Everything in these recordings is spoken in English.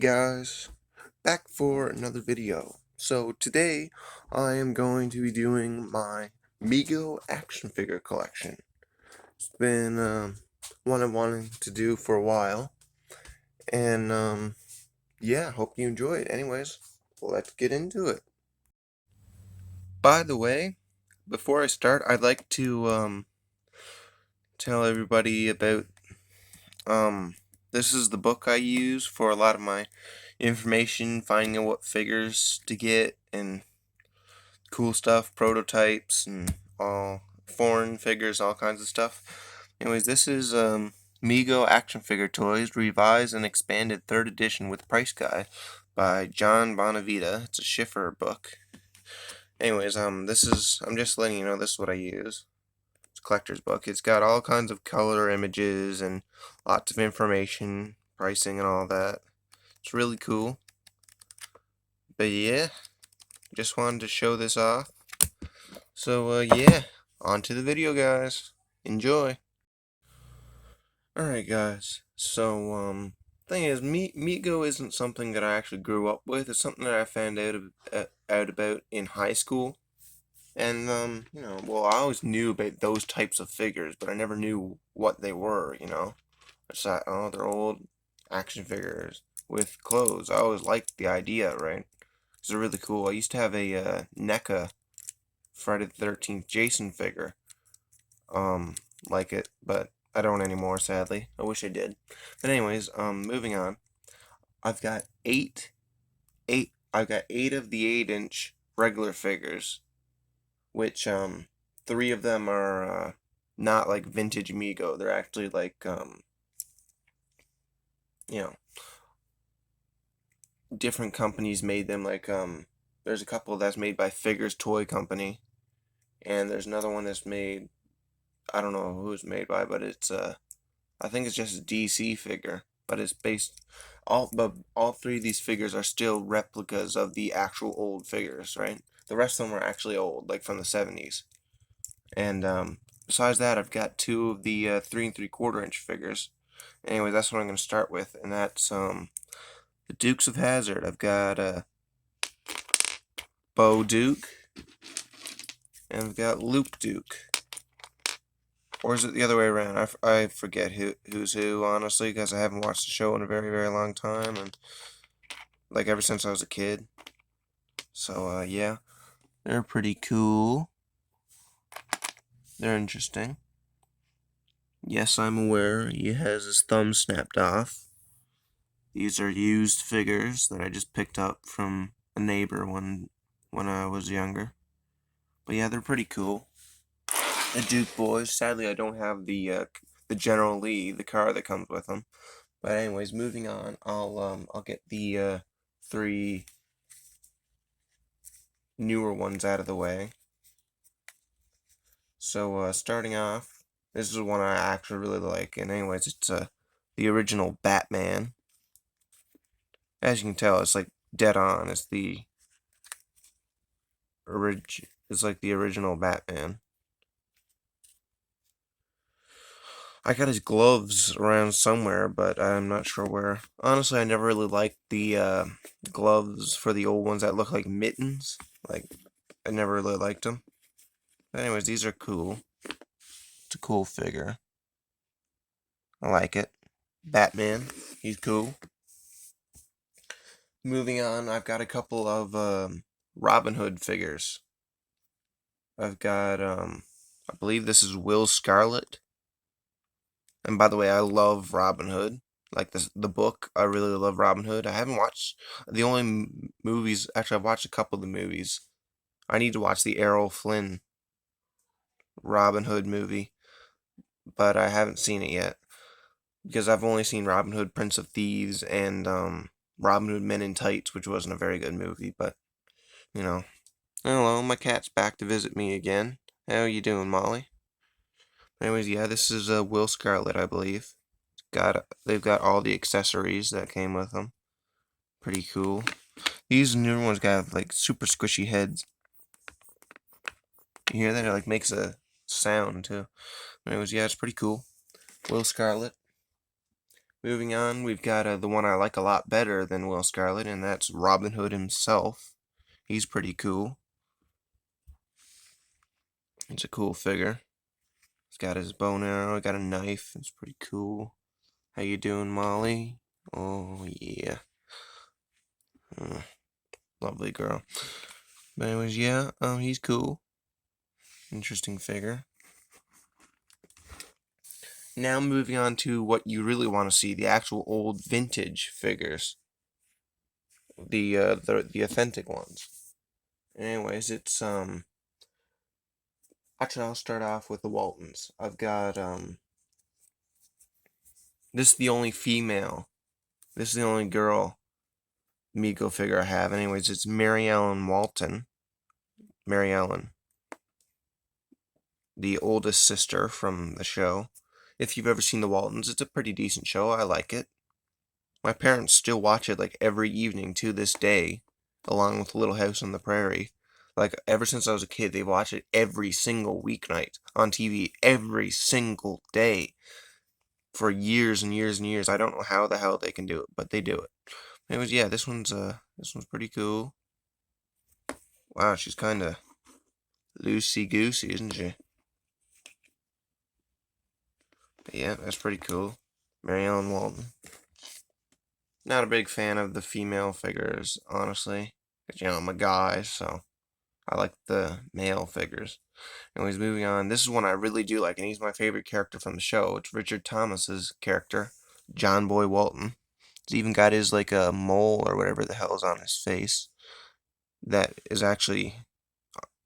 guys, back for another video. So today I am going to be doing my MEGO action figure collection. It's been one I've wanted to do for a while, and yeah, hope you enjoy it. Anyways, let's get into it. By the way, before I start, I'd like to tell everybody about this is the book I use for a lot of my information, finding out what figures to get and cool stuff, prototypes and all foreign figures, all kinds of stuff. Anyways, this is MEGO Action Figure Toys, revised and expanded 3rd edition with price guide by John Bonavita. It's a Schiffer book. Anyways, I'm just letting you know this is what I use. It's a collector's book. It's got all kinds of color images and lots of information, pricing and all that. It's really cool. But yeah, just wanted to show this off. So yeah, on to the video, guys. Enjoy. Alright, guys. So thing is, MEGO isn't something that I actually grew up with. It's something that I found out about in high school. And well, I always knew about those types of figures, but I never knew what they were. I just thought, oh, they're old action figures with clothes. I always liked the idea, right? 'Cause they're really cool. I used to have a NECA Friday the 13th Jason figure. Like it, but I don't anymore, sadly. I wish I did. But anyways, moving on. I've got I've got 8 of the 8-inch regular figures, which 3 of them are not like vintage MEGO. They're actually like you know, different companies made them. Like there's a couple that's made by Figures Toy Company, and there's another one that's made, I don't know who it's made by, but it's I think it's just a DC figure, but it's based all 3 of these figures are still replicas of the actual old figures, right? The rest of them are actually old, like from the 70s. And besides that, I've got 2 of the 3 3/4 inch figures. Anyway, that's what I'm going to start with, and that's the Dukes of Hazzard. I've got Bo Duke, and I've got Luke Duke. Or is it the other way around? I forget who's who, honestly, because I haven't watched the show in a very, very long time, and like ever since I was a kid. So yeah, they're pretty cool. They're interesting. Yes, I'm aware he has his thumb snapped off. These are used figures that I just picked up from a neighbor when I was younger. But yeah, they're pretty cool. The Duke boys. Sadly, I don't have the General Lee, the car that comes with them. But anyways, moving on. I'll get the 3 newer ones out of the way. So starting off, this is one I actually really like. And anyways, it's the original Batman. As you can tell, it's like dead on. It's like the original Batman. I got his gloves around somewhere, but I'm not sure where. Honestly, I never really liked the gloves for the old ones that look like mittens. Like, I never really liked them. But anyways, these are cool. It's a cool figure. I like it. Batman, he's cool. Moving on, I've got a couple of Robin Hood figures. I've got, I believe this is Will Scarlet. And by the way, I love Robin Hood. Like the book, I really love Robin Hood. I haven't watched the only movies. Actually, I've watched a couple of the movies. I need to watch the Errol Flynn Robin Hood movie, but I haven't seen it yet because I've only seen Robin Hood, Prince of Thieves, and Robin Hood Men in Tights, which wasn't a very good movie. But hello, my cat's back to visit me again. How you doing, Molly? Anyways, yeah, this is Will Scarlet, I believe. They've got all the accessories that came with them. Pretty cool. These newer ones got like super squishy heads. You hear that? It like makes a sound too. Anyways, yeah, it's pretty cool. Will Scarlet. Moving on, we've got the one I like a lot better than Will Scarlet, and that's Robin Hood himself. He's pretty cool. It's a cool figure. He's got his bow and arrow, got a knife. It's pretty cool. How you doing, Molly? Oh, yeah. Uh, Lovely girl. But anyways, yeah, he's cool. Interesting figure. Now moving on to what you really want to see, the actual old vintage figures. The authentic ones. Anyways, it's actually I'll start off with the Waltons. I've got this is the only female. This is the only girl MEGO figure I have. Anyways, it's Mary Ellen Walton. Mary Ellen, the oldest sister from the show. If you've ever seen the Waltons, it's a pretty decent show. I like it. My parents still watch it like every evening to this day, along with Little House on the Prairie. Like ever since I was a kid, they watch it every single weeknight on TV, every single day, for years and years and years. I don't know how the hell they can do it, but they do it. Anyways, yeah, this one's pretty cool. Wow, she's kind of loosey goosey, isn't she? But yeah, that's pretty cool. Mary Ellen Walton. Not a big fan of the female figures, honestly. 'Cause, I'm a guy, so I like the male figures. Anyways, moving on. This is one I really do like, and he's my favorite character from the show. It's Richard Thomas's character, John Boy Walton. He's even got his like a mole or whatever the hell is on his face. That is actually,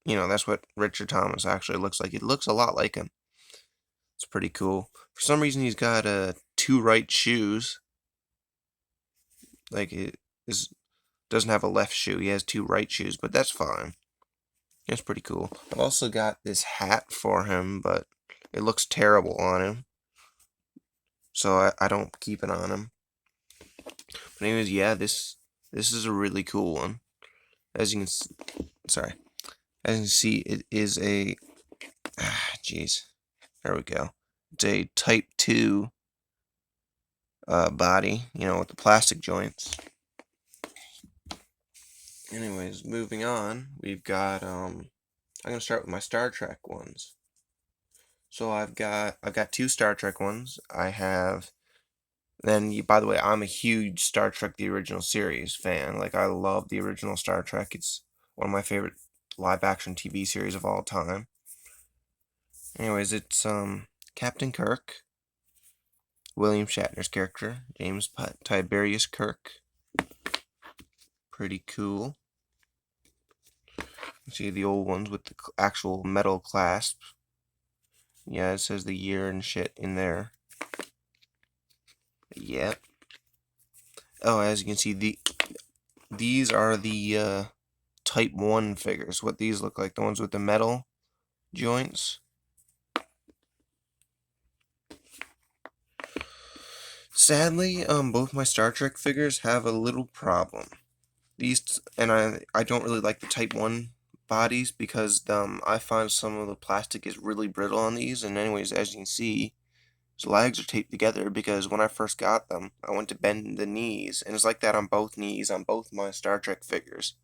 that's what Richard Thomas actually looks like. It looks a lot like him. It's pretty cool. For some reason, he's got two right shoes. Like it is doesn't have a left shoe. He has two right shoes, but that's fine. That's pretty cool. I've also got this hat for him, but it looks terrible on him, so I don't keep it on him. But anyways, yeah, this is a really cool one. As you can, sorry, as you can see, it is a, jeez, there we go. It's a Type 2 body, with the plastic joints. Anyways, moving on, we've got I'm gonna start with my Star Trek ones. So I've got two Star Trek ones. I have then by the way, I'm a huge Star Trek the original series fan. Like I love the original Star Trek. It's one of my favorite live action TV series of all time. Anyways, it's Captain Kirk, William Shatner's character, James Tiberius Kirk. Pretty cool. You see the old ones with the actual metal clasp. Yeah, it says the year and shit in there. Yep. Oh, as you can see, these are the Type 1 figures. What these look like, the ones with the metal joints. Sadly, both my Star Trek figures have a little problem. I don't really like the Type 1 bodies because I find some of the plastic is really brittle on these. And anyways, as you can see, his legs are taped together because when I first got them, I went to bend the knees, and it's like that on both knees on both my Star Trek figures.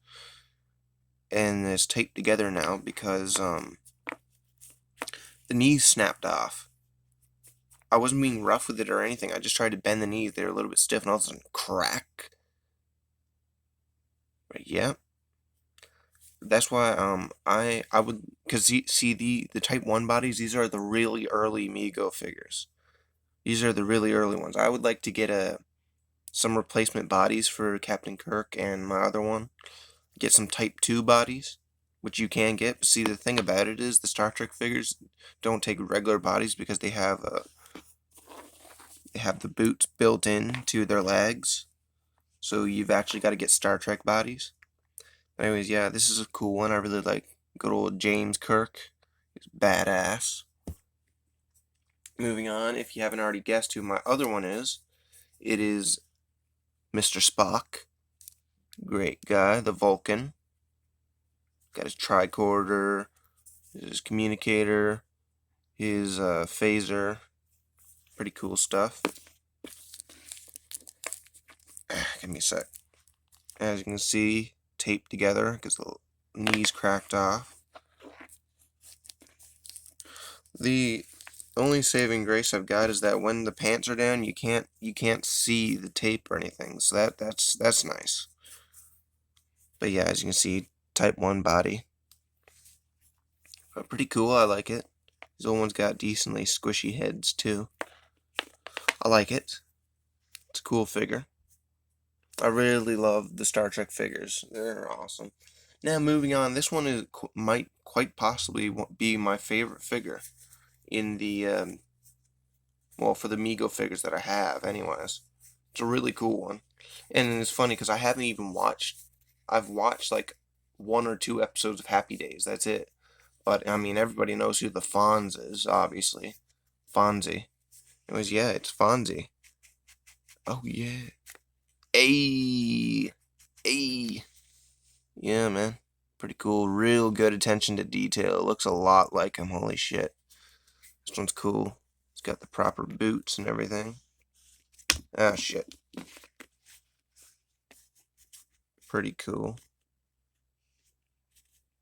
And it's taped together now because the knees snapped off. I wasn't being rough with it or anything. I just tried to bend the knees. They were a little bit stiff, and all of a sudden, crack. But yeah, that's why I would, because see the Type 1 bodies. These are the really early MEGO figures. These are the really early ones. I would like to get some replacement bodies for Captain Kirk and my other one. Get some Type 2 bodies, which you can get. See, the thing about it is the Star Trek figures don't take regular bodies because they have the boots built in to their legs. So you've actually got to get Star Trek bodies. Anyways, yeah, this is a cool one. I really like good old James Kirk. He's badass. Moving on, if you haven't already guessed who my other one is, it is Mr. Spock. Great guy, the Vulcan. Got his tricorder, his communicator, his phaser. Pretty cool stuff. Give me a sec. As you can see, taped together because the knees cracked off. The only saving grace I've got is that when the pants are down, you can't see the tape or anything. So that's nice. But yeah, as you can see, Type 1 body. But pretty cool, I like it. These old ones got decently squishy heads too. I like it. It's a cool figure. I really love the Star Trek figures. They're awesome. Now moving on, this one might quite possibly be my favorite figure in the well, for the MEGO figures that I have, anyways. It's a really cool one, and it's funny because I haven't even watched. I've watched like 1 or 2 episodes of Happy Days. That's it. But I mean, everybody knows who the Fonz is, obviously. Fonzie. Anyways, yeah, it's Fonzie. Oh yeah. Ayy. Ayy. Yeah, man. Pretty cool. Real good attention to detail. It looks a lot like him. Holy shit. This one's cool. It's got the proper boots and everything. Ah, shit. Pretty cool.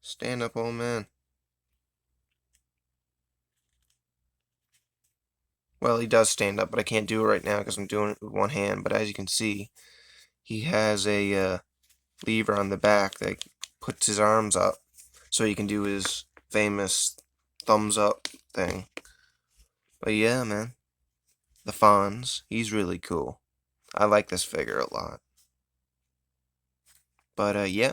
Stand up, old man. Well, he does stand up, but I can't do it right now because I'm doing it with one hand. But as you can see, he has a lever on the back that puts his arms up so he can do his famous thumbs up thing. But yeah, man. The Fonz, he's really cool. I like this figure a lot. But yeah,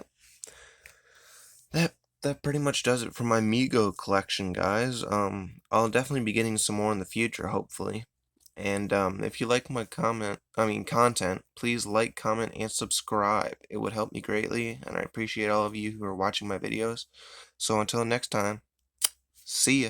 that pretty much does it for my MEGO collection, guys. I'll definitely be getting some more in the future, hopefully. And if you like my content, please like, comment, and subscribe. It would help me greatly, and I appreciate all of you who are watching my videos. So until next time, see ya.